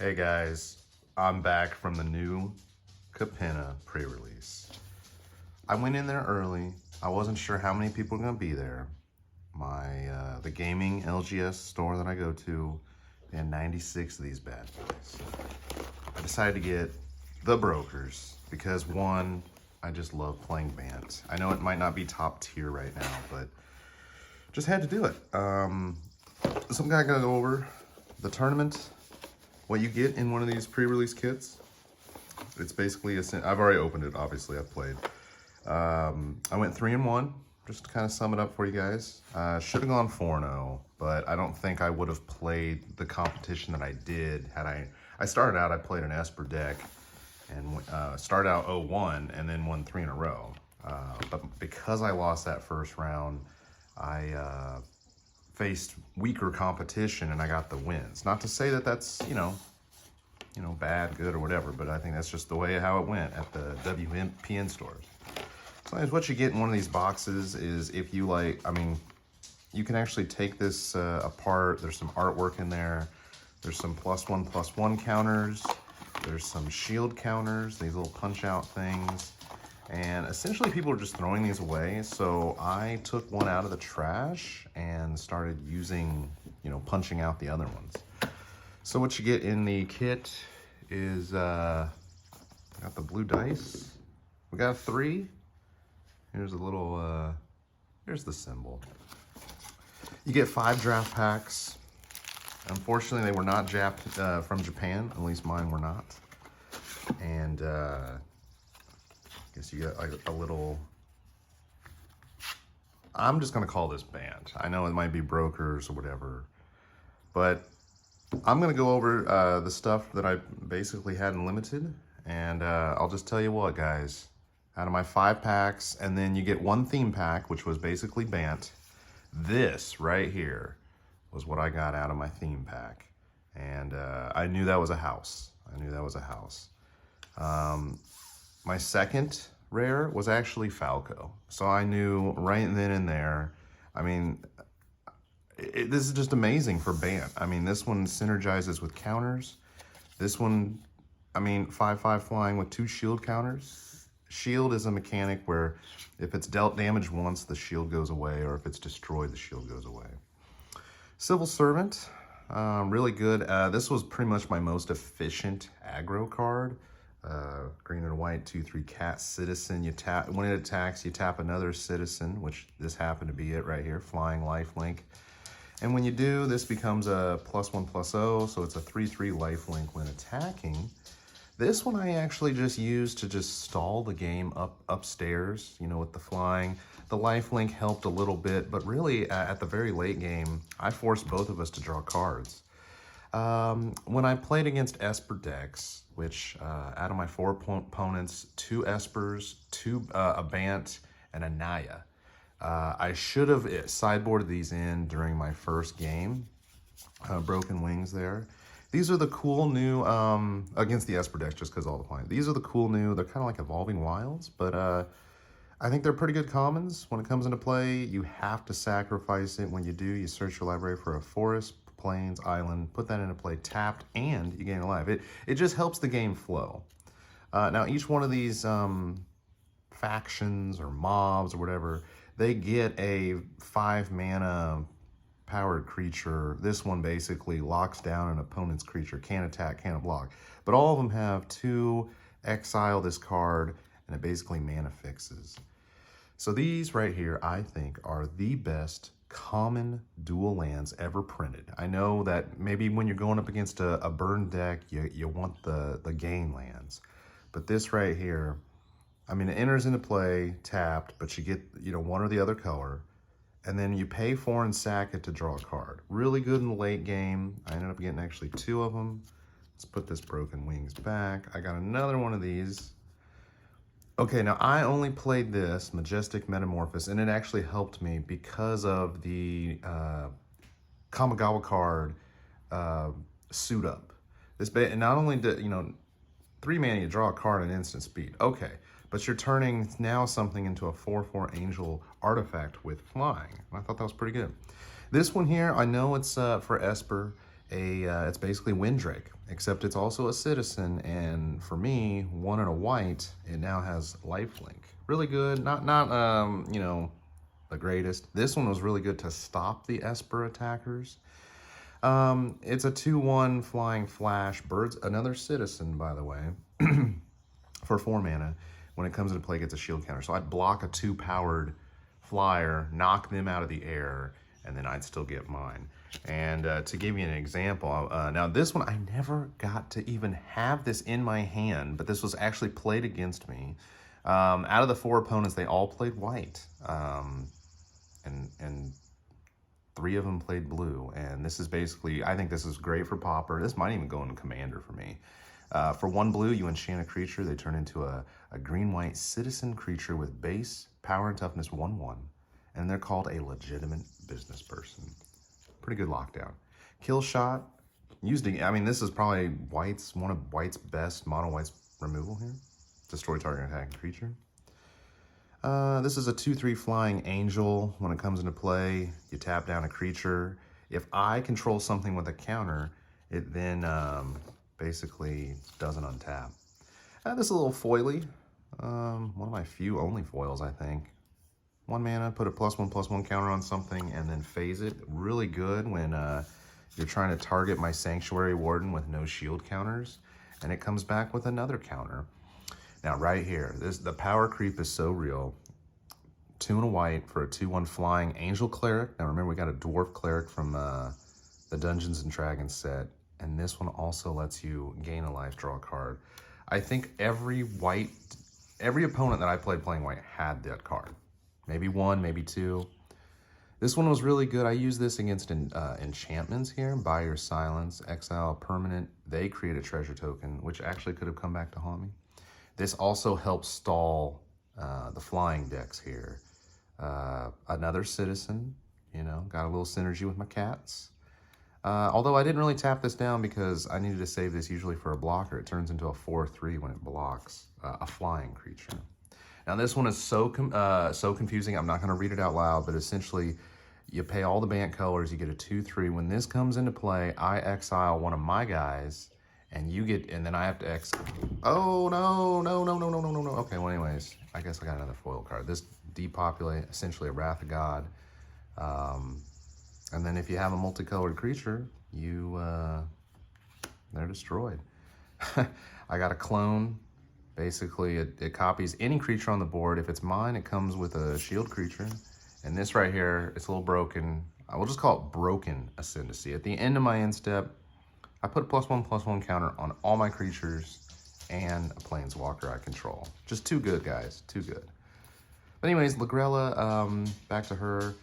Hey guys, I'm back from the new Capenna pre-release. I went in there early. I wasn't sure how many people were gonna be there. The gaming LGS store that I go to, they had 96 of these bad boys. I decided to get the brokers because one, I just love playing Bant. I know it might not be top tier right now, but just had to do it. Some guy gonna go over the tournament. What you get in one of these pre-release kits, it's basically I've already opened it, obviously, I've played. I went 3-1, just to kind of sum it up for you guys. Should have gone 4-0, but I don't think I would have played the competition that I did had I started out, I played an Esper deck and started out 0-1 and then won 3 in a row. But because I lost that first round, I faced weaker competition and I got the wins. Not to say that that's, bad, good, or whatever, but I think that's just the way how it went at the WPN stores. Sometimes what you get in one of these boxes is if you you can actually take this apart. There's some artwork in there. There's some +1/+1 counters. There's some shield counters, these little punch out things. And essentially people are just throwing these away. So I took one out of the trash and started using, punching out the other ones. So what you get in the kit is, got the blue dice. We got 3. Here's a little, here's the symbol. You get 5 draft packs. Unfortunately, they were not from Japan. At least mine were not. And, guess you get like a little, I'm just gonna call this Bant. I know it might be brokers or whatever, but I'm gonna go over the stuff that I basically had in limited, and I'll just tell you what, guys, out of my 5 packs, and then you get 1 theme pack, which was basically Bant. This right here was what I got out of my theme pack, and I knew that was a house. I knew that was a house. My second rare was actually Falco. So I knew right then and there, this is just amazing for Bant. This one synergizes with counters. This one, 5/5 flying with 2 shield counters. Shield is a mechanic where if it's dealt damage once, the shield goes away, or if it's destroyed, the shield goes away. Civil Servant, really good. This was pretty much my most efficient aggro card. Green and white, 2/3 cat citizen. You tap when it attacks, you tap another citizen, which this happened to be it right here, flying lifelink. And when you do, this becomes a +1/+0, so it's a 3/3 lifelink when attacking. This one I actually just used to just stall the game upstairs, with the flying. The lifelink helped a little bit, but really at the very late game, I forced both of us to draw cards. When I played against Esper decks, which out of my 4 opponents, 2 Espers, a Bant, and a Naya. I should have sideboarded these in during my first game. Broken Wings there. These are the cool new, against the Esper decks, just because all the point. These are the cool new, they're kind of like Evolving Wilds, but I think they're pretty good commons. When it comes into play, you have to sacrifice it. When you do, you search your library for a forest, plains, island, put that into play tapped, and you gain a life. It just helps the game flow. Now, each one of these factions or mobs or whatever, they get a 5 mana powered creature. This one basically locks down an opponent's creature, can't attack, can't block. But all of them have 2 exile this card, and it basically mana fixes. So these right here, I think, are the best common dual lands ever printed. I know that maybe when you're going up against a burn deck, you want the gain lands. But this right here, it enters into play tapped, but you get, one or the other color, and then you pay 4 and sack it to draw a card. Really good in the late game. I ended up getting actually 2 of them. Let's put this Broken Wings back. I got another one of these. Okay, now I only played this, Majestic Metamorphosis, and it actually helped me because of the Kamigawa card, Suit Up. This not only did, 3 mana, you draw a card at instant speed. Okay, but you're turning now something into a 4/4 Angel artifact with flying. I thought that was pretty good. This one here, I know it's for Esper. it's basically Windrake, except it's also a citizen, and for me, 1 and a white, it now has lifelink. Really good, not you know, the greatest. This one was really good to stop the Esper attackers. It's a 2/1 flying flash, birds, another citizen, by the way, for 4 mana. When it comes into play, it gets a shield counter. So I'd block a 2-powered flyer, knock them out of the air, and then I'd still get mine. And to give you an example, now this one, I never got to even have this in my hand, but this was actually played against me. Out of the 4 opponents, they all played white, and 3 of them played blue. And this is basically, I think this is great for Pauper. This might even go in Commander for me. For 1 blue, you enchant a creature. They turn into a green-white citizen creature with base, power, and toughness 1/1. And they're called a legitimate business person. Pretty good lockdown. Kill shot. I mean, this is probably one of White's best mono white's removal here. Destroy target attacking creature. This is a 2/3 flying angel. When it comes into play, you tap down a creature. If I control something with a counter, it then basically doesn't untap. This is a little foily. One of my few only foils, I think. 1 mana, put a +1/+1 counter on something, and then phase it. Really good when you're trying to target my Sanctuary Warden with no shield counters, and it comes back with another counter. Now, right here, the power creep is so real. 2 and a white for a 2/1 flying angel cleric. Now, remember, we got a dwarf cleric from the Dungeons and Dragons set, and this one also lets you gain a life, draw a card. I think every opponent that I played playing white had that card. Maybe 1, maybe 2. This one was really good. I use this against enchantments here. Buy your silence, exile a permanent. They create a treasure token, which actually could have come back to haunt me. This also helps stall the flying decks here. Another citizen, you know, got a little synergy with my cats. Although I didn't really tap this down because I needed to save this usually for a blocker. It turns into a 4/3 when it blocks a flying creature. Now this one is so confusing. I'm not going to read it out loud, but essentially you pay all the banned colors, you get a 2/3. When this comes into play, I exile one of my guys, and then I have to oh, no. Okay, well anyways, I guess I got another foil card. This depopulate, essentially a Wrath of God. And then if you have a multicolored creature, they're destroyed. I got a clone. Basically, it copies any creature on the board. If it's mine, it comes with a shield creature. And this right here, it's a little broken. I will just call it broken ascendancy. At the end of my end step, I put a +1/+1 counter on all my creatures and a planeswalker I control. Just too good, guys, too good. But anyways, Lagrella, back to her.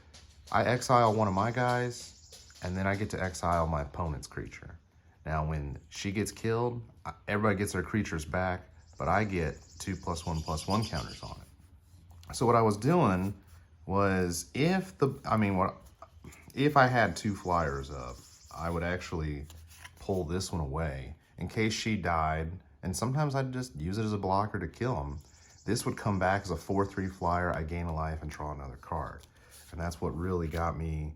I exile one of my guys, and then I get to exile my opponent's creature. Now, when she gets killed, everybody gets their creatures back, but I get 2 +1/+1 counters on it. So what I was doing was, if I had 2 flyers up, I would actually pull this one away in case she died, and sometimes I'd just use it as a blocker to kill him. This would come back as a 4/3 flyer. I gain a life and draw another card. And that's what really got me,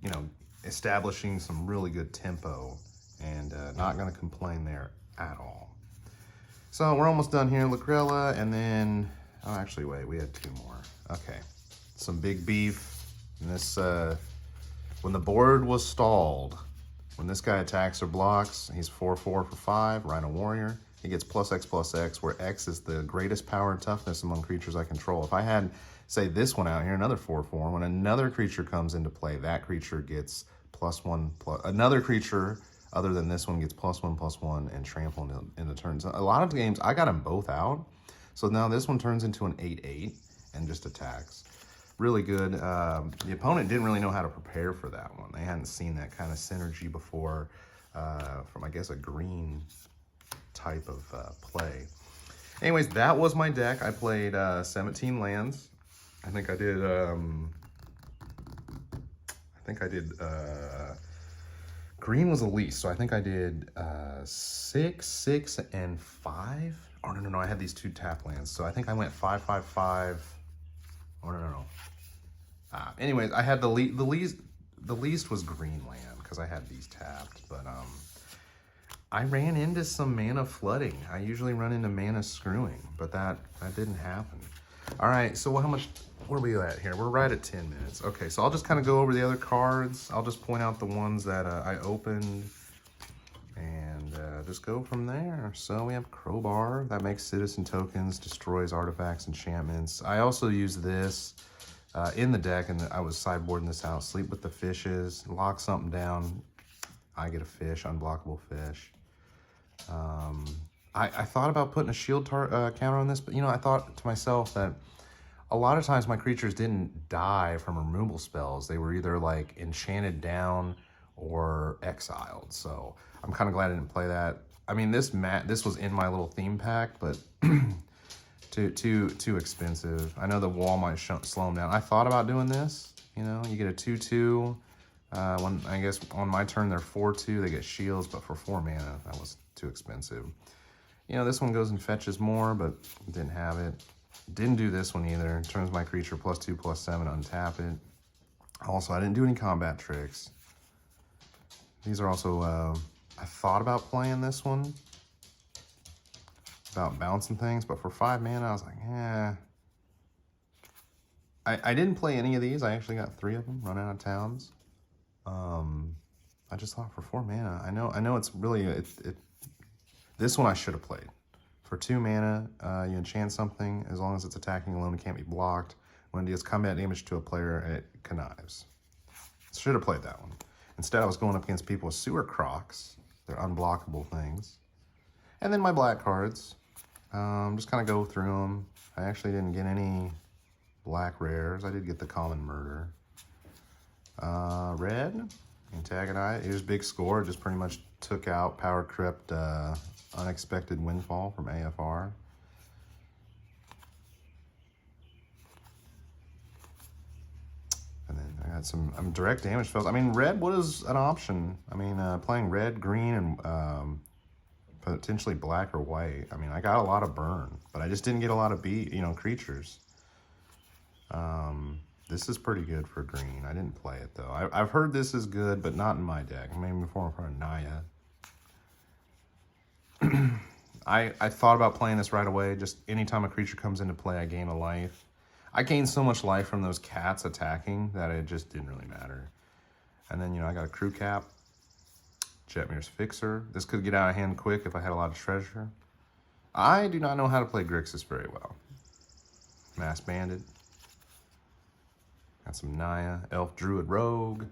you know, establishing some really good tempo, and not going to complain there at all. So we're almost done here. Lagrella, and then, oh, actually, wait, we had 2 more. Okay, some big beef. And this, when the board was stalled, when this guy attacks or blocks, he's 4/4 for 5, Rhino Warrior. He gets +X/+X, where X is the greatest power and toughness among creatures I control. If I had, say, this one out here, another 4/4, when another creature comes into play, that creature gets +1, another creature other than this one gets +1/+1 and trample in the turn. So a lot of games, I got them both out. So now this one turns into an 8/8 and just attacks. Really good. The opponent didn't really know how to prepare for that one. They hadn't seen that kind of synergy before from, I guess, a green type of play. Anyways, that was my deck. I played 17 lands. I think I did green was the least, so I think I did 6, 6, and 5. Oh, no, I had these 2 tap lands, so I think I went 5, 5, 5. Oh, no. Anyways, I had the least was green land, because I had these tapped, but I ran into some mana flooding. I usually run into mana screwing, but that didn't happen. All right, so what are we at here? We're right at 10 minutes. Okay, so I'll just kind of go over the other cards. I'll just point out the ones that I opened and just go from there. So we have Crowbar. That makes citizen tokens, destroys artifacts, enchantments. I also use this in the deck, and I was sideboarding this out. Sleep with the fishes, lock something down. I get a fish, unblockable fish. I thought about putting a shield counter on this, but I thought to myself that a lot of times my creatures didn't die from removal spells. They were either like enchanted down or exiled. So I'm kind of glad I didn't play that. I mean, this was in my little theme pack, but too expensive. I know the wall might slow them down. I thought about doing this. You get a 2/2. When I guess on my turn they're 4/2. They get shields, but for 4 mana that was too expensive. This one goes and fetches more, but didn't have it. Didn't do this one either. Turns my creature +2/+7, untap it. Also, I didn't do any combat tricks. These are also, I thought about playing this one, about bouncing things, but for 5 mana, I was like, eh. I didn't play any of these. I actually got 3 of them, run out of towns. I just thought for 4 mana, I know it's really, this one I should have played. For 2 mana, you enchant something. As long as it's attacking alone, it can't be blocked. When it deals combat damage to a player, it connives. Should have played that one. Instead, I was going up against people with Sewer Crocs. They're unblockable things. And then my black cards. Just kind of go through them. I actually didn't get any black rares. I did get the Common Murder. Red, Antagonize. Here's Big Score. Just pretty much took out Power Crypt, Unexpected Windfall from AFR. And then I got some direct damage spells. I mean, red was an option. I mean, playing red, green, and potentially black or white. I mean, I got a lot of burn, but I just didn't get a lot of creatures. This is pretty good for green. I didn't play it though. I've heard this is good, but not in my deck. Maybe for Naya. I thought about playing this right away. Just anytime a creature comes into play, I gain a life. I gained so much life from those cats attacking that it just didn't really matter. And then, I got a Crew Cap, Jetmir's Fixer. This could get out of hand quick if I had a lot of treasure. I do not know how to play Grixis very well. Mass Bandit. Got some Naya, Elf Druid Rogue,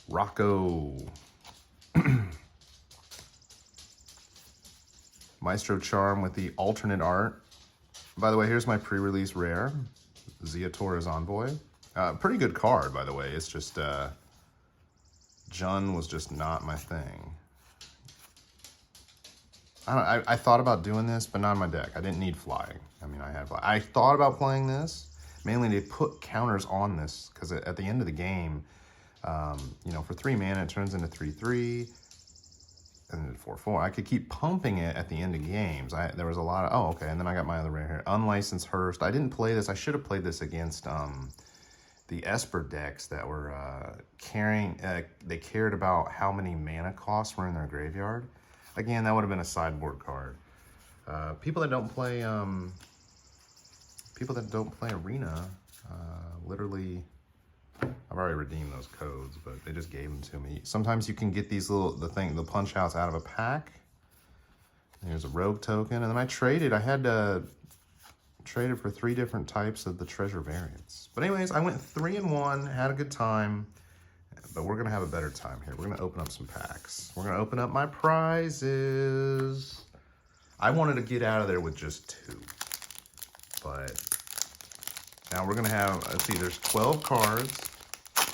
Rocco. Maestro Charm with the alternate art. By the way, here's my pre-release rare, Zeator's Envoy. Pretty good card, by the way. It's just, Jun was just not my thing. I thought about doing this, but not in my deck. I didn't need flying. I mean, I thought about playing this, mainly to put counters on this, because at the end of the game, for 3 mana, it turns into 3/3. And then 4/4. I could keep pumping it at the end of games. There was a lot of, oh, okay, and then I got my other rare here. Unlicensed Hearst. I didn't play this. I should have played this against the Esper decks that were carrying, they cared about how many mana costs were in their graveyard. Again, that would have been a sideboard card. People that don't play Arena, literally, I've already redeemed those codes, but they just gave them to me. Sometimes you can get these the punch outs out of a pack. There's a rogue token, and then I traded. I had traded for 3 different types of the treasure variants. But anyways, I went 3-1, had a good time, but we're gonna have a better time here. We're gonna open up some packs. We're gonna open up my prizes. I wanted to get out of there with just 2, but now we're gonna have, let's see, there's 12 cards.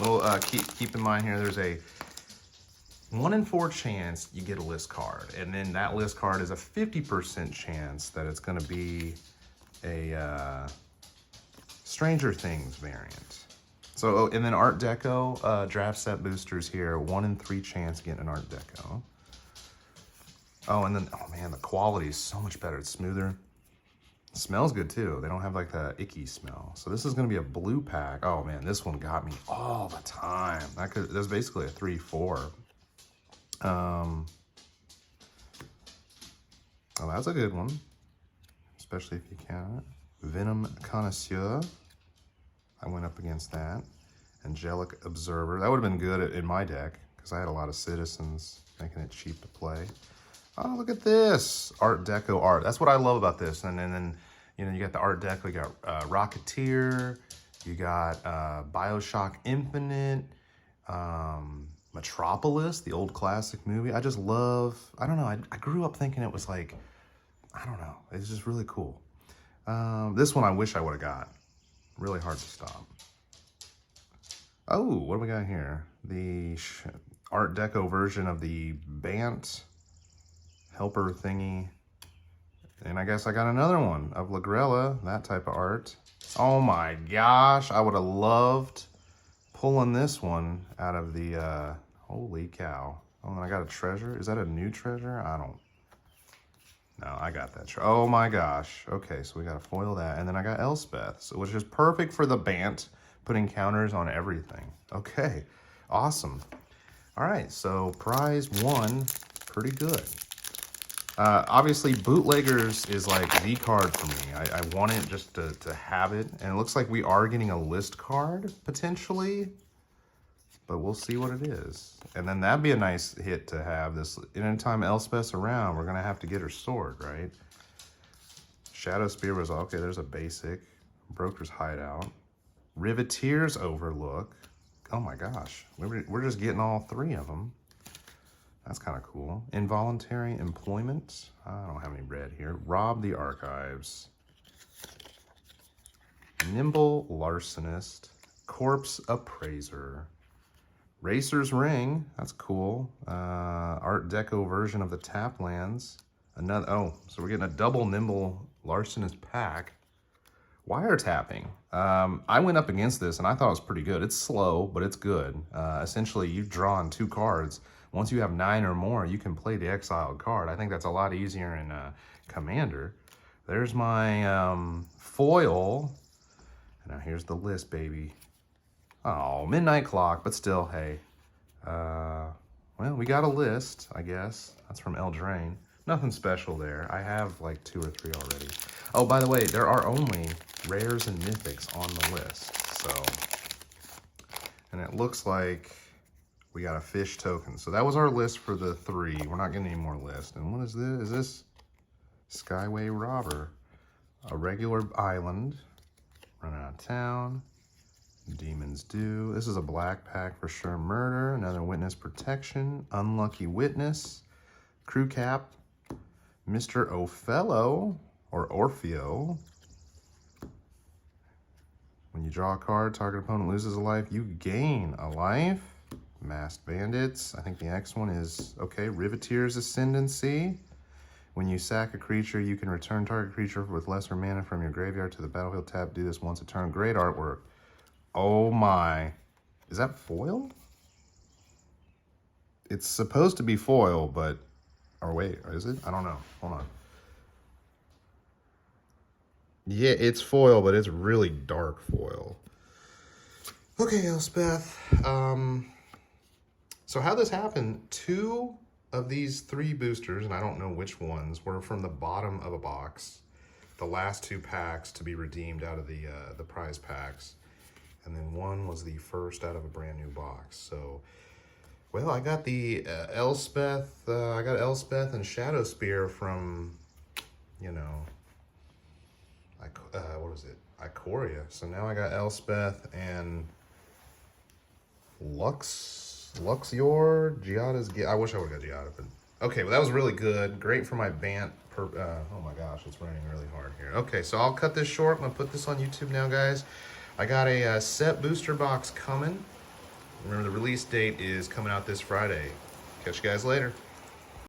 Well, keep in mind here, there's a 1 in 4 chance you get a list card. And then that list card is a 50% chance that it's gonna be a Stranger Things variant. So, and then Art Deco, draft set boosters here, 1 in 3 chance getting an Art Deco. Oh, and then, oh man, the quality is so much better. It's smoother. It smells good too. They don't have like that icky smell. So this is gonna be a blue pack. Oh man, this one got me all the time. That's basically a 3-4. Oh, that's a good one, especially if you count it. Venom Connoisseur. I went up against that. Angelic Observer. That would have been good in my deck because I had a lot of citizens, making it cheap to play. Oh, look at this. Art Deco art. That's what I love about this. And then you know, you got the Art Deco, you got Rocketeer, you got Bioshock Infinite, Metropolis, the old classic movie. I just love, I don't know, I grew up thinking it was like, I don't know, it's just really cool. This one I wish I would have got. Really hard to stop. Oh, what do we got here? The Art Deco version of the Bant helper thingy. And I guess I got another one of Lagrella, that type of art. Oh my gosh, I would have loved pulling this one out of the, holy cow. Oh, and I got a treasure. Is that a new treasure? I don't, no, I got that. Oh my gosh. Okay, so we got to foil that. And then I got Elspeth, so, which is perfect for the Bant, putting counters on everything. Okay, awesome. All right, so prize one, pretty good. Obviously, Bootleggers is like the card for me. I want it just to have it. And it looks like we are getting a list card, potentially. But we'll see what it is. And then that'd be a nice hit to have this. Anytime Elspeth's around, we're going to have to get her sword, right? Shadow Spear was, okay, there's a basic. Broker's Hideout. Riveteer's Overlook. Oh my gosh. We're just getting all three of them. That's kind of cool. Involuntary Employment. I don't have any red here. Rob the Archives. Nimble Larcenist. Corpse Appraiser. Racer's Ring. That's cool. Art Deco version of the Taplands. Another. Oh, so we're getting a double Nimble Larcenist pack. Wiretapping. I went up against this and I thought it was pretty good. It's slow, but it's good. Essentially, you've drawn 2 cards. Once you have 9 or more, you can play the exiled card. I think that's a lot easier in Commander. There's my foil. Now here's the list, baby. Oh, Midnight Clock, but still, hey. Well, we got a list, I guess. That's from Eldraine. Nothing special there. I have like 2 or 3 already. Oh, by the way, there are only rares and mythics on the list. So, and it looks like we got a fish token. So that was our list for the 3. We're not getting any more lists. And what is this? Is this Skyway Robber? A regular island. Run out of town. Demon's Due. This is a black pack for sure. Murder. Another Witness Protection. Unlucky Witness. Crew Cap. Mr. Othello. Or Orfeo. When you draw a card, target opponent loses a life. You gain a life. Masked Bandits. I think the next one is, okay, Riveteer's Ascendancy. When you sack a creature, you can return target creature with lesser mana from your graveyard to the battlefield tab. Do this once a turn. Great artwork. Oh my. Is that foil? It's supposed to be foil, but, or wait, is it? I don't know. Hold on. Yeah, it's foil, but it's really dark foil. Okay, Elspeth. So how this happened, 2 of these 3 boosters, and I don't know which ones, were from the bottom of a box. The last 2 packs to be redeemed out of the prize packs. And then 1 was the first out of a brand new box. So, well, I got the Elspeth, I got Elspeth and Shadow Spear from, you know, what was it? Ikoria. So now I got Elspeth and Luxior, Giada's. I wish I would have got Giada, but okay. Well, that was really good. Great for my Bant. Oh my gosh, it's raining really hard here. Okay, so I'll cut this short. I'm gonna put this on YouTube now, guys. I got a set booster box coming. Remember, the release date is coming out this Friday. Catch you guys later.